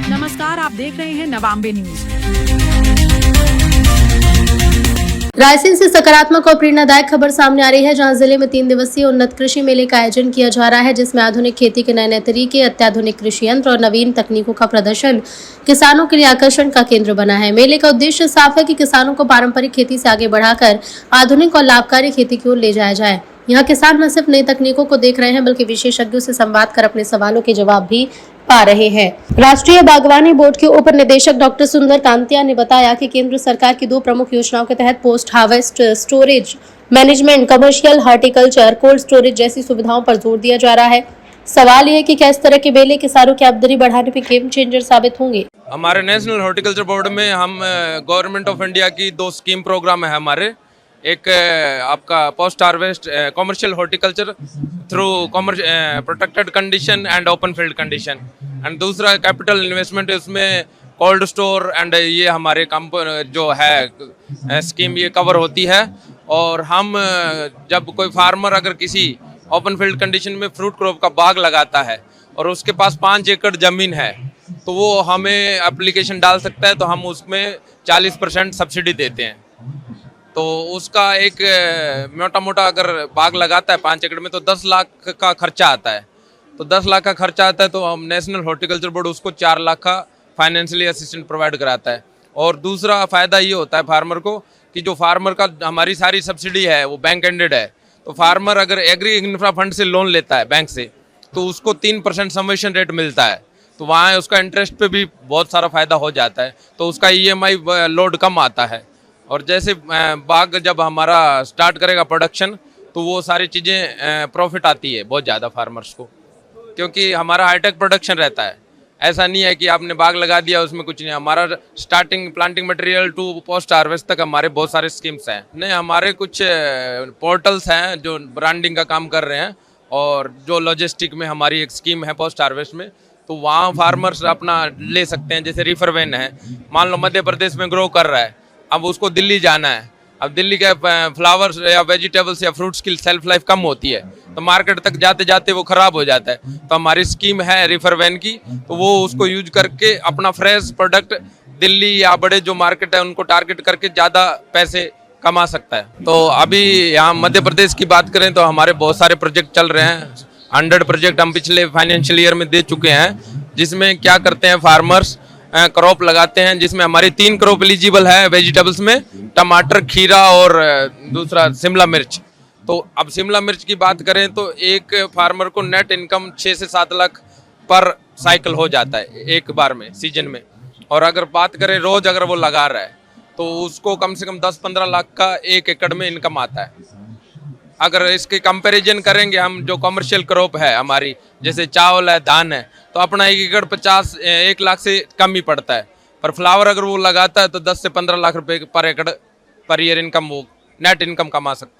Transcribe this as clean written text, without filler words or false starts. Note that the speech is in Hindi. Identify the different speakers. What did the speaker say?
Speaker 1: नमस्कार, आप देख रहे हैं नवांबे न्यूज।
Speaker 2: रायसेन से सकारात्मक और प्रेरणादायक खबर सामने आ रही है, जहां जिले में 3 दिवसीय उन्नत कृषि मेले का आयोजन किया जा रहा है, जिसमें आधुनिक खेती के नए नए तरीके, अत्याधुनिक कृषि यंत्र और नवीन तकनीकों का प्रदर्शन किसानों के लिए आकर्षण का केंद्र बना है। मेले का उद्देश्य साफ है कि किसानों को पारंपरिक खेती से आगे बढ़ाकर आधुनिक और लाभकारी खेती की ओर ले जाया जाए। यहाँ किसान न सिर्फ नई तकनीकों को देख रहे हैं, बल्कि विशेषज्ञों से संवाद कर अपने सवालों के जवाब भी पा रहे हैं। राष्ट्रीय बागवानी बोर्ड के उप निदेशक डॉक्टर सुंदर कांतिया ने बताया कि केंद्र सरकार की 2 प्रमुख योजनाओं के तहत post harvest storage management, commercial horticulture, cold storage जैसी सुविधाओं पर जोर दिया जा रहा है। सवाल ये है कि क्या इस तरह के मेले किसानों की आमदनी बढ़ाने में गेम चेंजर साबित होंगे।
Speaker 3: हमारे नेशनल हॉर्टिकल्चर बोर्ड में हम गवर्नमेंट ऑफ इंडिया की 2 स्कीम प्रोग्राम है हमारे। एक आपका post harvest commercial horticulture through protected condition and open field condition, and दूसरा कैपिटल इन्वेस्टमेंट, उसमें कोल्ड स्टोर एंड ये हमारे जो है स्कीम ये कवर होती है। और हम जब कोई फार्मर अगर किसी ओपन फील्ड कंडीशन में फ्रूट क्रॉप का बाग लगाता है और उसके पास 5 एकड़ ज़मीन है, तो वो हमें एप्लीकेशन डाल सकता है, तो हम उसमें 40% सब्सिडी देते हैं। तो उसका एक मोटा मोटा अगर बाग लगाता है 5 एकड़ में, तो 10 लाख का खर्चा आता है। तो 10 लाख का खर्चा आता है, तो हम नेशनल हॉर्टिकल्चर बोर्ड उसको 4 लाख का फाइनेंशियली असिस्टेंट प्रोवाइड कराता है। और दूसरा फ़ायदा ये होता है फार्मर को कि जो फार्मर का हमारी सारी सब्सिडी है वो बैंक एंडेड है। तो फार्मर अगर एग्री इंफ्रा फंड से लोन लेता है बैंक से, तो उसको 3% सबवेंशन रेट मिलता है। तो वहाँ उसका इंटरेस्ट पे भी बहुत सारा फ़ायदा हो जाता है, तो उसका EMI लोड कम आता है। और जैसे बाग जब हमारा स्टार्ट करेगा प्रोडक्शन, तो वो सारी चीज़ें प्रॉफिट आती है बहुत ज़्यादा फार्मर्स को, क्योंकि हमारा हाईटेक प्रोडक्शन रहता है। ऐसा नहीं है कि आपने बाग लगा दिया उसमें कुछ नहीं। हमारा starting planting material to post harvest तक हमारे बहुत सारे स्कीम्स हैं। नहीं, हमारे कुछ पोर्टल्स हैं जो ब्रांडिंग का काम कर रहे हैं, और जो लॉजिस्टिक में हमारी एक स्कीम है पोस्ट हार्वेस्ट में, तो वहाँ फार्मर्स अपना ले सकते हैं। जैसे रिफर वैन है, मान लो मध्य प्रदेश में ग्रो कर रहा है, अब उसको दिल्ली जाना है। अब दिल्ली के फ्लावर्स या वेजिटेबल्स या फ्रूट्स की सेल्फ लाइफ कम होती है, तो मार्केट तक जाते जाते वो ख़राब हो जाता है। तो हमारी स्कीम है रिफर वैन की, तो वो उसको यूज करके अपना फ्रेश प्रोडक्ट दिल्ली या बड़े जो मार्केट है उनको टारगेट करके ज़्यादा पैसे कमा सकता है। तो अभी यहाँ मध्य प्रदेश की बात करें तो हमारे बहुत सारे प्रोजेक्ट चल रहे हैं। 100 प्रोजेक्ट हम पिछले फाइनेंशियल ईयर में दे चुके हैं, जिसमें क्या करते हैं फार्मर्स क्रॉप लगाते हैं, जिसमें हमारी 3 क्रॉप एलिजिबल है वेजिटेबल्स में, टमाटर, खीरा और दूसरा शिमला मिर्च। तो अब शिमला मिर्च की बात करें तो एक फार्मर को नेट इनकम 6 से 7 लाख पर साइकिल हो जाता है एक बार में, सीजन में। और अगर बात करें रोज अगर वो लगा रहा है, तो उसको कम से कम 10-15 लाख का 1 एकड़ में इनकम आता है। अगर इसके कंपैरिजन करेंगे हम, जो कमर्शियल क्रॉप है हमारी, जैसे चावल है, धान है, तो अपना 1 एकड़ 1 लाख से कम ही पड़ता है। पर फ्लावर अगर वो लगाता है तो 10 से 15 लाख रुपए पर एकड़ पर ईयर इनकम, वो नेट इनकम कमा सकता है।